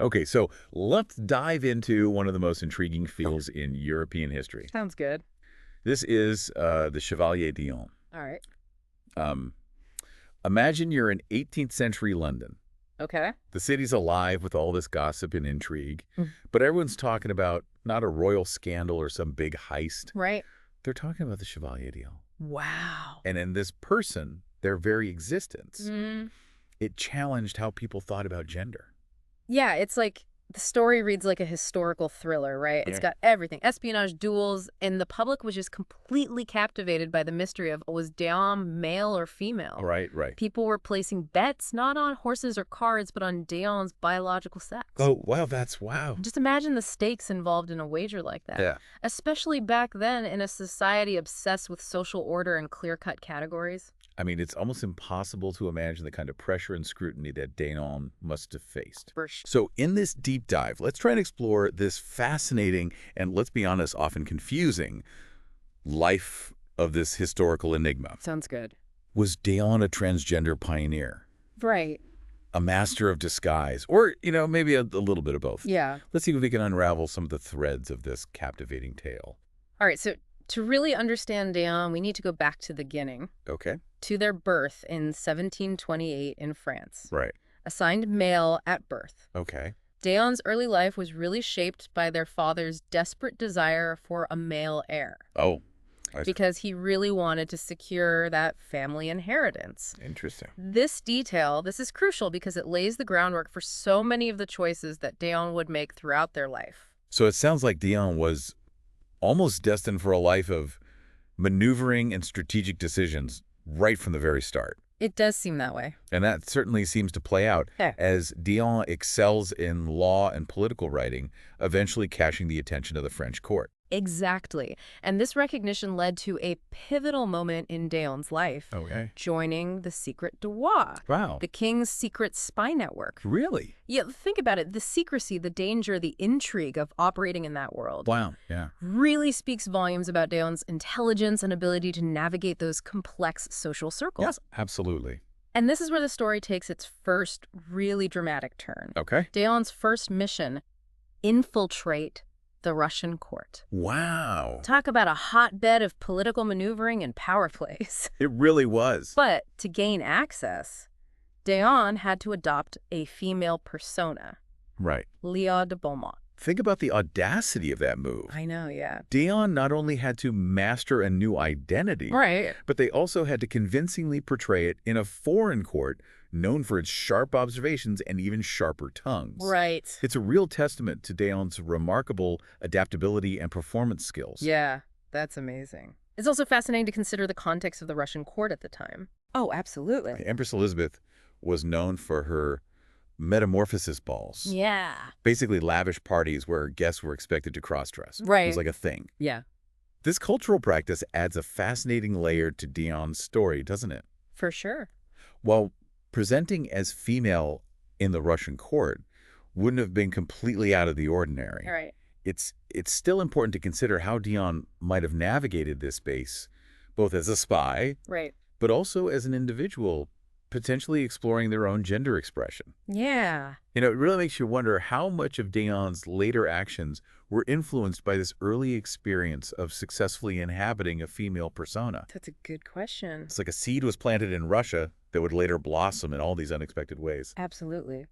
Okay, so let's dive into one of the most intriguing fields in European history. Sounds good. This is the Chevalier Dion. All right. Um, Imagine you're in 18th century London. Okay. The city's alive with all this gossip and intrigue, Mm. but everyone's talking about not a royal scandal or some big heist. Right. They're talking about the Chevalier Dion. Wow. And in this person, their very existence, Mm. it challenged how people thought about gender. Yeah, it's like the story reads like a historical thriller, right? It's Yeah. got everything, espionage, duels, and the public was just completely captivated by the mystery of was Dion male or female? Right, right. People were placing bets not on horses or cards, but on Dion's biological sex. Oh, wow, wow. Just imagine the stakes involved in a wager like that. Yeah. Especially back then in a society obsessed with social order and clear-cut categories. I mean, it's almost impossible to imagine the kind of pressure and scrutiny that Dion must have faced. For sure. So in this deep dive, let's try and explore this fascinating and, let's be honest, often confusing life of this historical enigma. Sounds good. Was Dion a transgender pioneer, Right. a master of disguise, or, maybe a little bit of both? Yeah. Let's see if we can unravel some of the threads of this captivating tale. All right, so to really understand Dion, we need to go back to the beginning, Okay. to their birth in 1728 in France. Right. Assigned male at birth. Okay. Dion's early life was really shaped by their father's desperate desire for a male heir, Oh, because he really wanted to secure that family inheritance. interesting. This detail, this is crucial because it lays the groundwork for so many of the choices that Dion would make throughout their life. So it sounds like Dion was almost destined for a life of maneuvering and strategic decisions right from the very start. It does seem that way. And that certainly seems to play out Yeah. as Dion excels in law and political writing, eventually catching the attention of the French court. Exactly. And this recognition led to a pivotal moment in Dion's life, Okay. joining the Secret Droit, Wow. the king's secret spy network. Really? Yeah, think about it. The secrecy, the danger, the intrigue of operating in that world Wow. Yeah. really speaks volumes about Dion's intelligence and ability to navigate those complex social circles. Yes, absolutely. And this is where the story takes its first really dramatic turn. Okay. Dion's first mission, infiltrate the Russian court. Wow. Talk about a hotbed of political maneuvering and power plays. It really was. But to gain access, Dion had to adopt a female persona, Right. Leah de Beaumont. Think about the audacity of that move. I know, yeah. Dion not only had to master a new identity, Right. but they also had to convincingly portray it in a foreign court known for its sharp observations and even sharper tongues. Right. It's a real testament to Dion's remarkable adaptability and performance skills. Yeah, that's amazing. It's also fascinating to consider the context of the Russian court at the time. Oh, absolutely. Empress Elizabeth was known for her metamorphosis balls. Yeah. Basically lavish parties where guests were expected to cross-dress. It Right. was like a thing. Yeah, This cultural practice adds a fascinating layer to Dion's story, doesn't it? for sure. While presenting as female in the Russian court wouldn't have been completely out of the ordinary. All right. It's still important to consider how Dion might have navigated this space, both as a spy, Right. but also as an individual, potentially exploring their own gender expression. Yeah. It really makes you wonder how much of Dion's later actions were influenced by this early experience of successfully inhabiting a female persona. That's a good question. It's like a seed was planted in Russia that would later blossom in all these unexpected ways. Absolutely.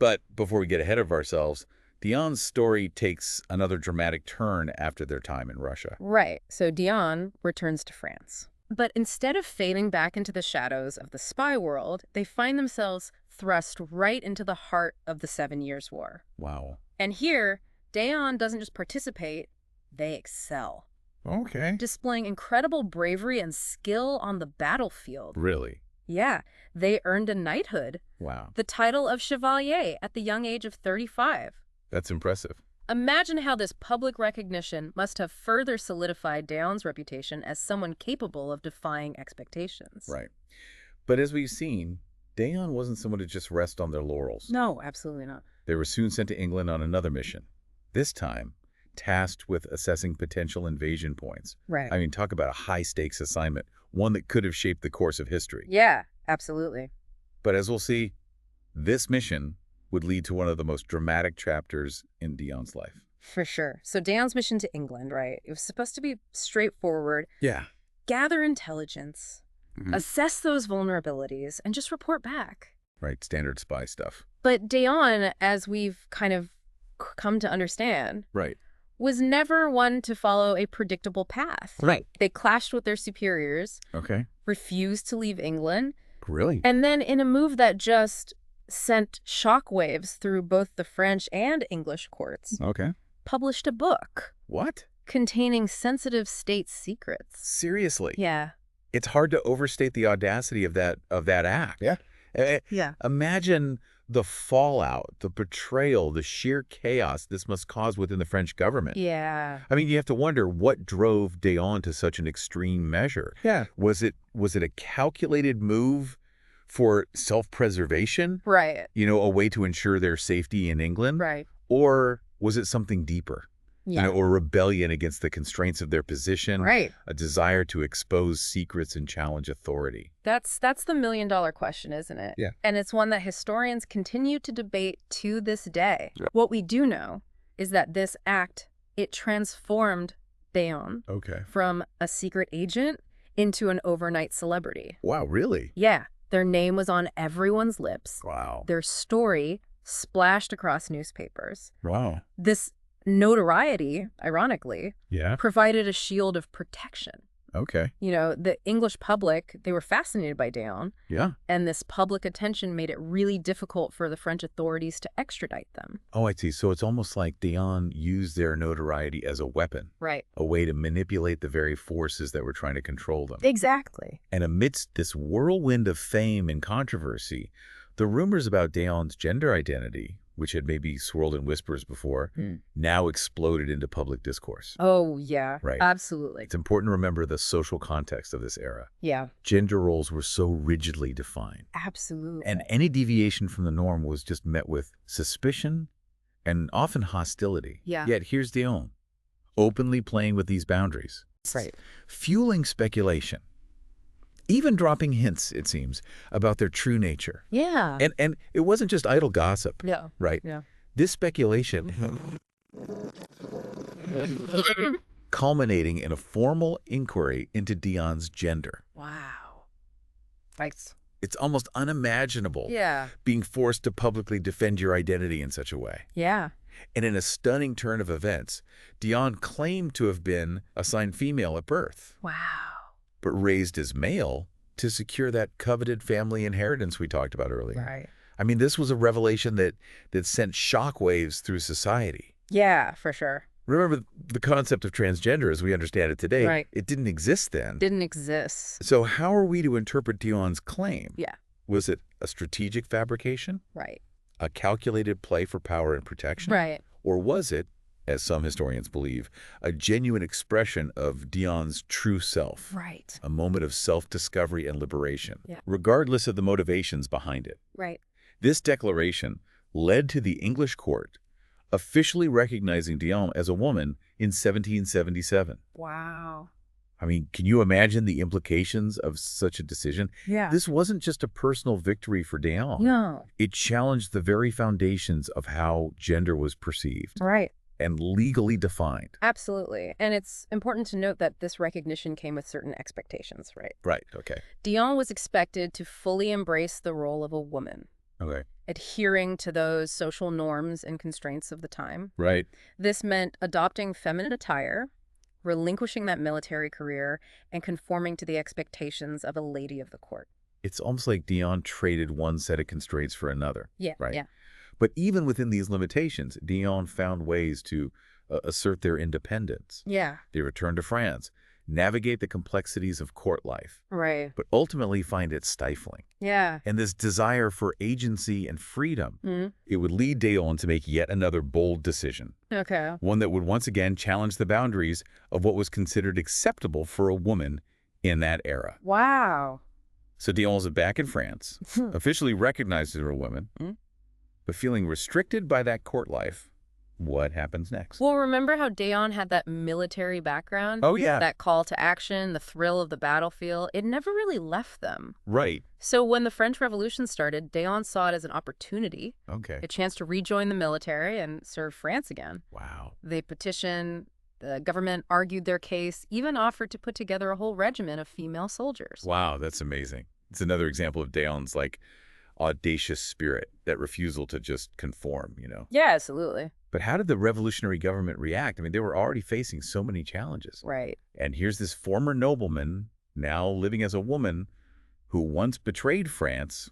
But before we get ahead of ourselves, Dion's story takes another dramatic turn after their time in Russia. Right. So Dion returns to France. But instead of fading back into the shadows of the spy world, they find themselves thrust right into the heart of the 7 Years' War. Wow. And here, Dion doesn't just participate, they excel, Okay. displaying incredible bravery and skill on the battlefield. Really? Yeah, they earned a knighthood, Wow. the title of Chevalier at the young age of 35. That's impressive. Imagine how this public recognition must have further solidified Dion's reputation as someone capable of defying expectations. Right. But as we've seen, Dion wasn't someone to just rest on their laurels. No, absolutely not. They were soon sent to England on another mission, this time tasked with assessing potential invasion points. Right. I mean, talk about a high-stakes assignment, one that could have shaped the course of history. Yeah, absolutely. But as we'll see, this mission would lead to one of the most dramatic chapters in Dion's life. For sure. So Dion's mission to England, right? It was supposed to be straightforward. Yeah. Gather intelligence, assess those vulnerabilities, and just report back. Right, standard spy stuff. But Dion, as we've kind of come to understand, Right. was never one to follow a predictable path. Right. They clashed with their superiors, Okay. refused to leave England, Really? and then in a move that just sent shockwaves through both the French and English courts, Okay. published a book What? containing sensitive state secrets. Seriously? Yeah. It's hard to overstate the audacity of that act. Yeah. Yeah. Imagine the fallout, the betrayal, the sheer chaos this must cause within the French government. Yeah. I mean, you have to wonder what drove Dion to such an extreme measure. Yeah. Was it a calculated move for self-preservation? Right. You know, a way to ensure their safety in England? Right. Or was it something deeper? Yeah. You know, or rebellion against the constraints of their position? Right. A desire to expose secrets and challenge authority? That's the million-dollar question, isn't it? Yeah. And it's one that historians continue to debate to this day. Yeah. What we do know is that this act, it transformed Dion Okay. from a secret agent into an overnight celebrity. Wow, really? Yeah. Their name was on everyone's lips. Wow. Their story splashed across newspapers. Wow. This notoriety, ironically, Yeah. provided a shield of protection. Okay. You know, the English public, they were fascinated by Dion, Yeah. and this public attention made it really difficult for the French authorities to extradite them. Oh, I see. So it's almost like Dion used their notoriety as a weapon, Right. a way to manipulate the very forces that were trying to control them. Exactly. And amidst this whirlwind of fame and controversy, the rumors about Dion's gender identity, which had maybe swirled in whispers before, now exploded into public discourse. Oh, yeah. Right. Absolutely. It's important to remember the social context of this era. Yeah. Gender roles were so rigidly defined, Absolutely. and any deviation from the norm was just met with suspicion and often hostility. Yeah. Yet here's Dion, openly playing with these boundaries, Right. fueling speculation, even dropping hints, it seems, about their true nature. Yeah. And it wasn't just idle gossip, Yeah. right? Yeah. This speculation culminating in a formal inquiry into Dion's gender. Wow. Right. It's almost unimaginable Yeah. being forced to publicly defend your identity in such a way. Yeah. And in a stunning turn of events, Dion claimed to have been assigned female at birth, Wow. but raised as male to secure that coveted family inheritance we talked about earlier. Right. I mean, this was a revelation that sent shockwaves through society. Yeah, for sure. Remember, the concept of transgender as we understand it today, Right. it didn't exist then. Didn't exist. So how are we to interpret Dion's claim? Yeah. Was it a strategic fabrication? Right. A calculated play for power and protection? Right. Or was it, as some historians believe, a genuine expression of Dion's true self? Right. A moment of self-discovery and liberation, Yeah. regardless of the motivations behind it. Right. This declaration led to the English court officially recognizing Dion as a woman in 1777. Wow. I mean, can you imagine the implications of such a decision? Yeah. This wasn't just a personal victory for Dion. No. It challenged the very foundations of how gender was perceived Right. and legally defined. Absolutely. And it's important to note that this recognition came with certain expectations, right? Right, okay. Dion was expected to fully embrace the role of a woman, Okay, adhering to those social norms and constraints of the time. right. This meant adopting feminine attire, relinquishing that military career, and conforming to the expectations of a lady of the court. It's almost like Dion traded one set of constraints for another. Yeah. Right. Yeah. But even within these limitations, Dion found ways to assert their independence. Yeah. They returned to France, navigate the complexities of court life, Right. but ultimately find it stifling. Yeah. And this desire for agency and freedom, Mm-hmm. it would lead Dion to make yet another bold decision, Okay. one that would once again challenge the boundaries of what was considered acceptable for a woman in that era. Wow. So Dion is back in France, officially recognized as a woman, Mm. but feeling restricted by that court life, What happens next? Well, remember how Dion had that military background? Oh, yeah. That call to action, the thrill of the battlefield, it never really left them. Right. So when the French Revolution started, Dion saw it as an opportunity, Okay. a chance to rejoin the military and serve France again. Wow. They petitioned, the government argued their case, even offered to put together a whole regiment of female soldiers. Wow, that's amazing. It's another example of Dion's, audacious spirit, that refusal to just conform. Yeah, absolutely. But how did the revolutionary government react? I mean, they were already facing so many challenges. Right. And here's this former nobleman, now living as a woman, who once betrayed France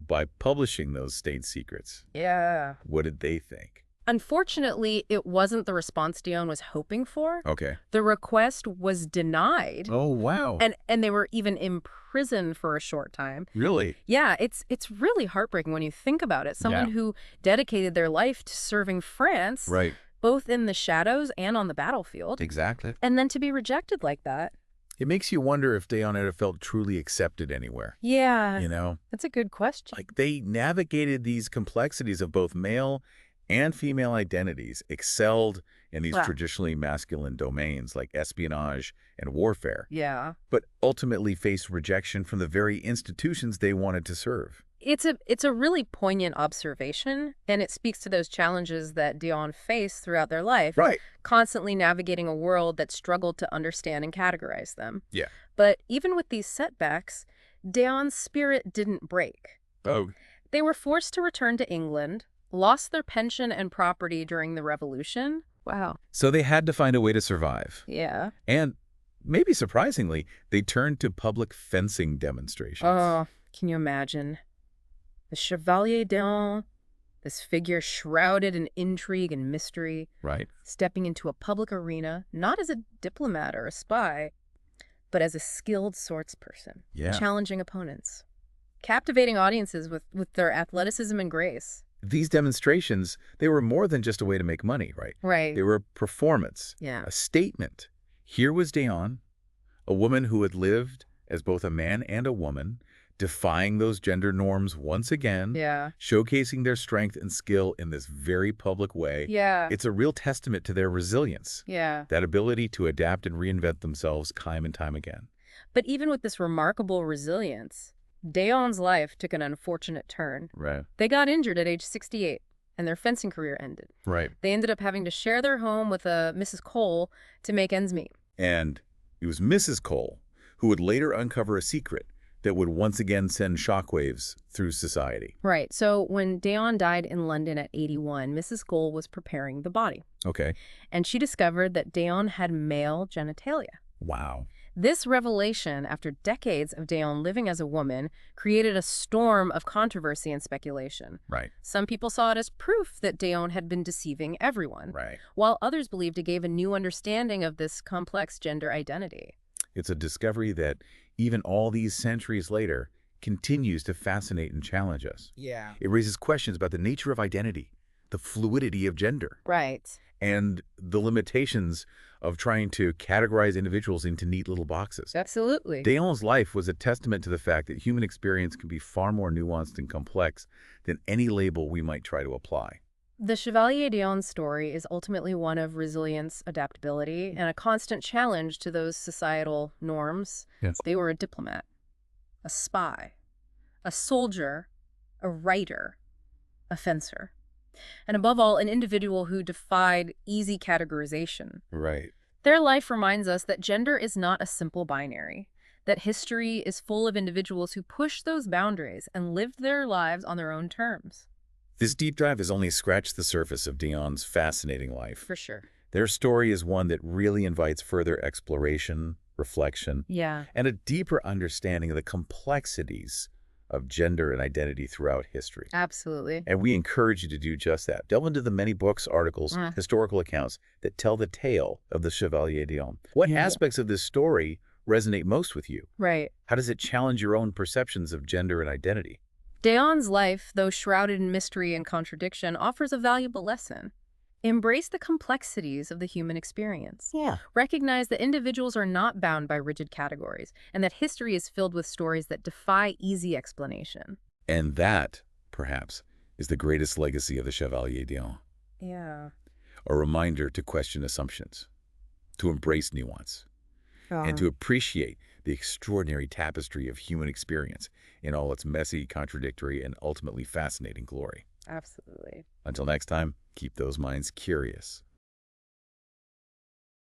by publishing those state secrets. Yeah. What did they think? Unfortunately, it wasn't the response Dion was hoping for. Okay. The request was denied. Oh, wow. And they were even imprisoned for a short time. Really? Yeah, it's really heartbreaking when you think about it. Someone Yeah. who dedicated their life to serving France, Right. both in the shadows and on the battlefield, Exactly. and then to be rejected like that. It makes you wonder if Dion ever felt truly accepted anywhere. Yeah, You know? that's a good question. They navigated these complexities of both male and female identities, excelled in these Wow. traditionally masculine domains like espionage and warfare, Yeah. but ultimately faced rejection from the very institutions they wanted to serve. It's a really poignant observation, and it speaks to those challenges that Dion faced throughout their life, Right. constantly navigating a world that struggled to understand and categorize them. Yeah. But even with these setbacks, Dion's spirit didn't break. Oh, They were forced to return to England, lost their pension and property during the Revolution. Wow. so they had to find a way to survive. Yeah. And maybe surprisingly, they turned to public fencing demonstrations. Oh, can you imagine? The Chevalier Dion, this figure shrouded in intrigue and mystery, Right? stepping into a public arena, not as a diplomat or a spy, but as a skilled swordsperson, Yeah. challenging opponents, captivating audiences with their athleticism and grace. These demonstrations, they were more than just a way to make money, right? Right. They were a performance, Yeah. a statement. Here was Dion, a woman who had lived as both a man and a woman, defying those gender norms once again, Yeah. showcasing their strength and skill in this very public way. Yeah. It's a real testament to their resilience, Yeah. that ability to adapt and reinvent themselves time and time again. But even with this remarkable resilience, Dion's life took an unfortunate turn. Right. They got injured at age 68, and their fencing career ended. Right. They ended up having to share their home with a Mrs. Cole to make ends meet. And it was Mrs. Cole who would later uncover a secret that would once again send shockwaves through society. Right. So when Dion died in London at 81, Mrs. Cole was preparing the body, Okay. and she discovered that Dion had male genitalia. Wow. This revelation, after decades of Dion living as a woman, created a storm of controversy and speculation. Right. Some people saw it as proof that Dion had been deceiving everyone, Right. while others believed it gave a new understanding of this complex gender identity. It's a discovery that, even all these centuries later, continues to fascinate and challenge us. Yeah. It raises questions about the nature of identity, the fluidity of gender, Right. and the limitations of trying to categorize individuals into neat little boxes. Absolutely. Dion's life was a testament to the fact that human experience can be far more nuanced and complex than any label we might try to apply. The Chevalier Dion story is ultimately one of resilience, adaptability, and a constant challenge to those societal norms. Yes. They were a diplomat, a spy, a soldier, a writer, a fencer, and above all, an individual who defied easy categorization. Right. Their life reminds us that gender is not a simple binary, that history is full of individuals who pushed those boundaries and lived their lives on their own terms. This deep dive has only scratched the surface of Dion's fascinating life. For sure. Their story is one that really invites further exploration, reflection, Yeah. and a deeper understanding of the complexities of gender and identity throughout history. Absolutely. And we encourage you to do just that. Delve into the many books, articles, historical accounts that tell the tale of the Chevalier Dion. What aspects of this story resonate most with you? Right. How does it challenge your own perceptions of gender and identity? Dion's life, though shrouded in mystery and contradiction, offers a valuable lesson. Embrace the complexities of the human experience. Yeah. Recognize that individuals are not bound by rigid categories, and that history is filled with stories that defy easy explanation. And that, perhaps, is the greatest legacy of the Chevalier Dion. Yeah. a reminder to question assumptions, to embrace nuance, and to Sure. appreciate the extraordinary tapestry of human experience in all its messy, contradictory, and ultimately fascinating glory. Absolutely. Until next time, keep those minds curious.